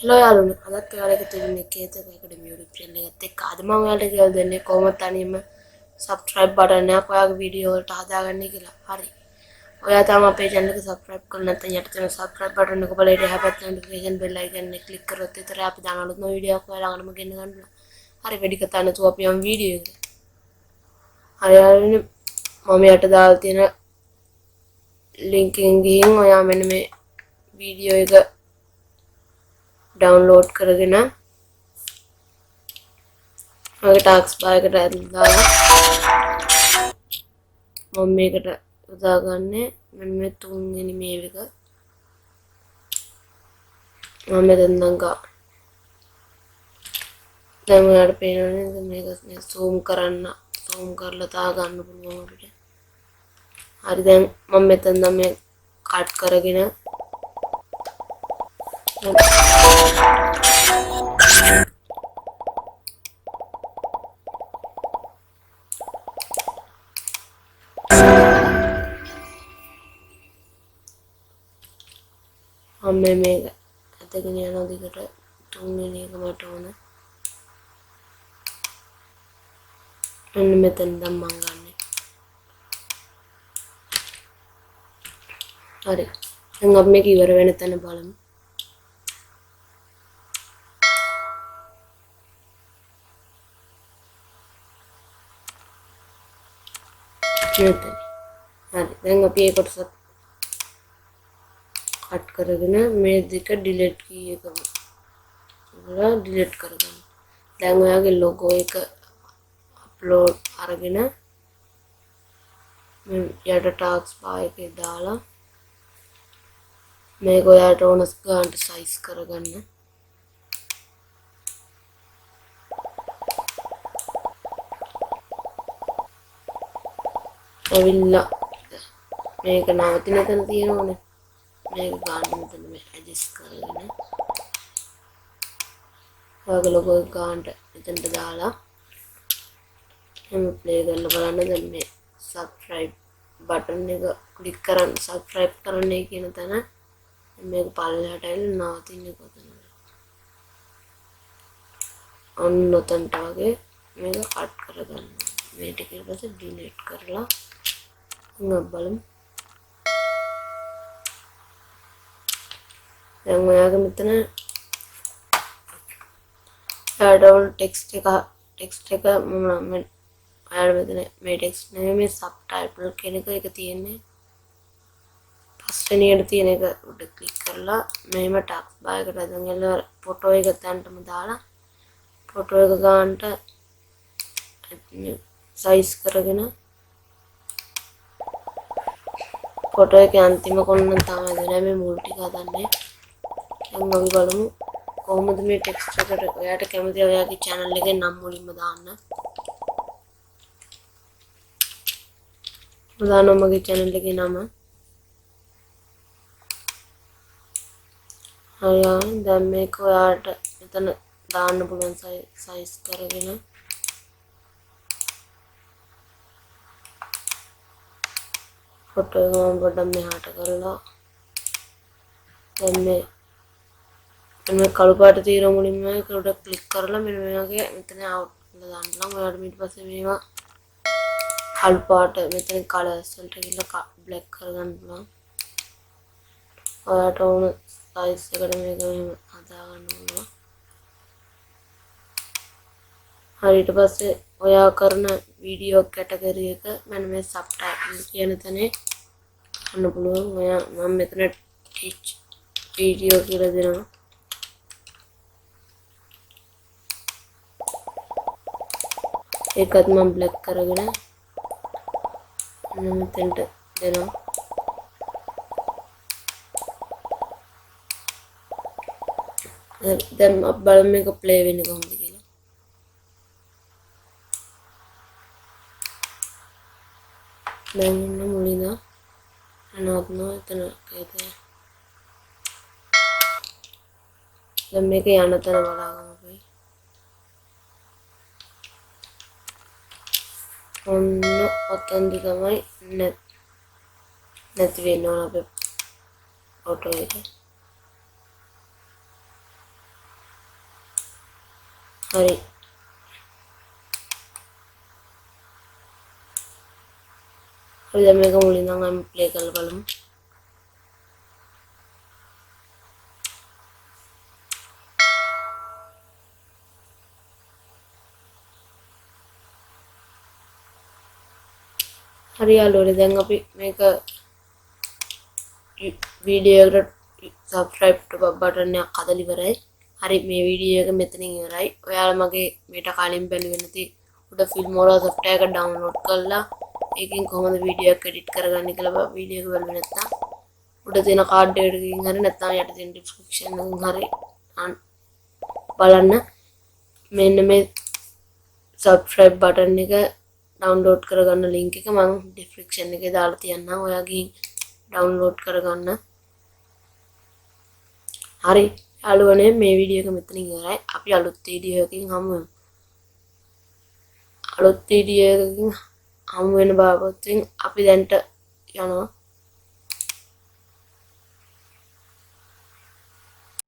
Hello යාළුවනේ අදත් ඔයාලට තියෙන්නේ කේතක ඇකඩමි YouTube channel එකත් එක්ක අද මම ඔයාලට කියලා දෙන්නේ කොහොමද තනියම subscribe button එකක් ඔයාගේ වීඩියෝ වලට හදාගන්නේ කියලා. හරි. ඔයා තාම අපේ channel එක subscribe කරලා නැත්නම් යට තියෙන subscribe button එක බලලා එහා පැත්තේ notification bell icon එක click කරොත් විතරයි අපි දාන අලුත්ම වීඩියෝ එකක් ඔයාලා ළඟටම ගෙන්න ගන්න පුළුවන්. හරි වැඩි කතා නැතුව අපි යමු වීඩියෝ එකට. හරි යාළුවනේ මම යට දාලා තියෙන link එකෙන් ගිහින් ඔයා මෙන්න මේ වීඩියෝ එක download කරගෙන මගේ ටාක්ස් බාර් එකට ඇදලා මම මේකට යොදාගන්නේ මෙන්න මේ තුන්වෙනි මේල් එක මම මෙතෙන් නම් දැන් ඔයාලට පේනවනේ මේක zoom කරලා තා ගන්න පුළුවන් අපිට. හරි දැන් මම මෙතෙන් නම් මේ කට් කරගෙන අම්මේ මේක අතගෙන යන දිගට තුන්වෙනි එක මට ඕන. මෙන්න මෙතන දැන් මම ගන්නෙ. හරි. දැන් අපි මේක ඉවර වෙන තැන බලමු. මෙතන. හරි. දැන් අපි ඒ කොටස කට් කරගෙන මේ දෙක delete key එක වල delete කරගන්න. දැන් ඔයාගේ logo එක upload අරගෙන යට task bar එකේ දාලා මේක ඔයාලට ඕන ගන්නට size කරගන්න. ඇවිල්ලා මේක නවතින තැන තියෙනවනේ මේක ගන්න මෙතන මේ adjust කරගෙන ඔයාගේ logo එක ගන්නට මෙතනට දාලා එහම play කරලා බලන්න. දැන් මේ subscribe button එක click කරන් subscribe කරන්නේ කියන තැන මේක පල්ලෙහාට ඇවිල්ලා නවතින්නේ කොතනද? ඔන්න ඔතනට වගේ මේක කට් කරගන්න. මේ ටික ඊට පස්සේ delete කරලා බලමු. දැන් ඔයාගේ මෙතන down text එක මම ඔයාලා මෙතන මේ text නෙමෙයි මේ subtitle කියන එක තියෙන්නේ. පස්වෙනියට තියෙන එක උඩ ක්ලික් කරලා මෙහෙම ටැක්ස් බාර් එකට අදන් ගිහලා ෆොටෝ එක තැනටම දාලා ෆොටෝ එක ගන්නට size කරගෙන ෆොටෝ එකේ අන්තිම කොන තමයි දෙන්නේ මේ මුල් ටික හදන්නේ. දැන් අපි බලමු කොහොමද මේ ටෙක්ස්ට් එකට ඔයාට කැමති ඔයාගේ channel එකේ නම් මුලින්ම දාන්න. දානවා මගේ channel එකේ නම. හරි දැන් මේක ඔයාට මෙතන දාන්න පුළුවන් size කරගෙන ෆොටෝ එක මම පොඩ්ඩක් මෙහාට කරලා දැන් මේ කළු පාට තියෙන මුලින්ම ඒක උඩ ක්ලික් කරලා මෙන්න මේ වගේ මෙතන අවුට් කරලා දාන්න නම් ඔයාලට ඊට පස්සේ මේවා කළු පාට මෙතන කලර්ස් වලට ගිහලා බ්ලැක් කරගන්න පුළුවන්. ඔයාලට ඕන size එකට මේක මෙහෙම හදා ගන්න ඕන. හරි ඊට පස්සේ ඔයා කරන වීඩියෝ කැටගරි එක මෙන්න මේ subtitle කියන තැනේ ගන්න පුළුවන්. ඔයා මම මෙතන teach video කියලා දෙනවා. ඒකත් මම බ්ලැක් කරගෙන මෙතෙන්ට දෙනවා. දැන් අප බලමු මේක ප්ලේ වෙන්නේ කොහොමද කියලා. දැන් මුලින්ම අනවත්නවා එතන කේතේ. දැන් මේක යන තැන බලාගමු අපි. ඔන්න ඔතෙන්දි තමයි නැති වෙන්න ඕන අපේ ෆොටෝ එක. හරි. හරි දැන් මේක මුලින් නම් අපි ප්ලේ කරලා බලමු. හරි යාළුවනේ දැන් අපි මේක වීඩියෝ එකට subscribe බටන් එකක් හදලා ඉවරයි. හරි මේ වීඩියෝ එක මෙතනින් ඉවරයි. ඔයාලා මගේ මේට කලින් බැලුවේ නැති උඩ filmora software එක download කරලා ඒකෙන් කොහොමද වීඩියෝ එක edit කරගන්නේ කියලා වීඩියෝ එක බලුවේ නැත්නම් උඩ තියෙන කාඩ් එකකින් හරි නැත්නම් යට තියෙන description එකකින් හරි බලන්න. මෙන්න මේ subscribe බටන් එක download කරගන්න link එක මම description එකේ දාලා තියන්නම්. ඔයා ගිහින් download කරගන්න. හරි යාළුවනේ මේ වීඩියෝ එක මෙතනින් ඉවරයි. අපි අලුත් වීඩියෝ එකකින් හමු වෙමු. අලුත් වීඩියෝ එකකින් හමු වෙන බවකින් අපි දැන්ට යනවා.